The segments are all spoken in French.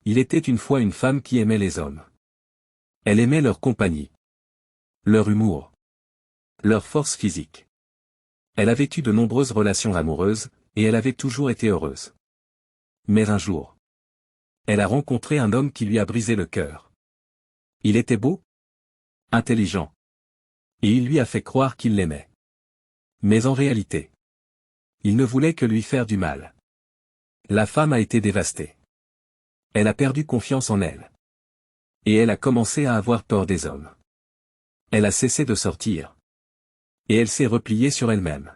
Il était une fois une femme qui aimait les hommes. Elle aimait leur compagnie, leur humour, leur force physique. Elle avait eu de nombreuses relations amoureuses, et elle avait toujours été heureuse. Mais un jour, elle a rencontré un homme qui lui a brisé le cœur. Il était beau, intelligent, et il lui a fait croire qu'il l'aimait. Mais en réalité, il ne voulait que lui faire du mal. La femme a été dévastée. Elle a perdu confiance en elle. Et elle a commencé à avoir peur des hommes. Elle a cessé de sortir. Et elle s'est repliée sur elle-même.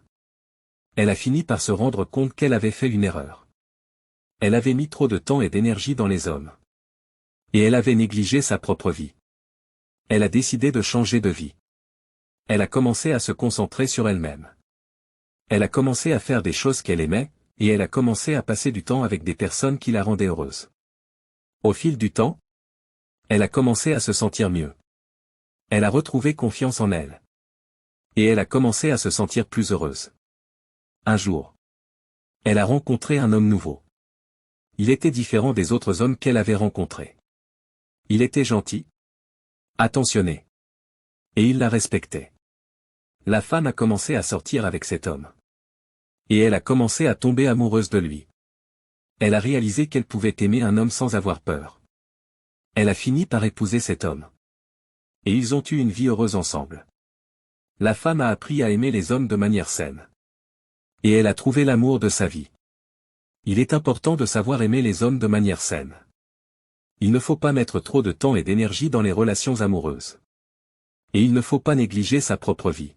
Elle a fini par se rendre compte qu'elle avait fait une erreur. Elle avait mis trop de temps et d'énergie dans les hommes. Et elle avait négligé sa propre vie. Elle a décidé de changer de vie. Elle a commencé à se concentrer sur elle-même. Elle a commencé à faire des choses qu'elle aimait, et elle a commencé à passer du temps avec des personnes qui la rendaient heureuse. Au fil du temps, elle a commencé à se sentir mieux. Elle a retrouvé confiance en elle. Et elle a commencé à se sentir plus heureuse. Un jour, elle a rencontré un homme nouveau. Il était différent des autres hommes qu'elle avait rencontrés. Il était gentil, attentionné. Et il la respectait. La femme a commencé à sortir avec cet homme. Et elle a commencé à tomber amoureuse de lui. Elle a réalisé qu'elle pouvait aimer un homme sans avoir peur. Elle a fini par épouser cet homme. Et ils ont eu une vie heureuse ensemble. La femme a appris à aimer les hommes de manière saine. Et elle a trouvé l'amour de sa vie. Il est important de savoir aimer les hommes de manière saine. Il ne faut pas mettre trop de temps et d'énergie dans les relations amoureuses. Et il ne faut pas négliger sa propre vie.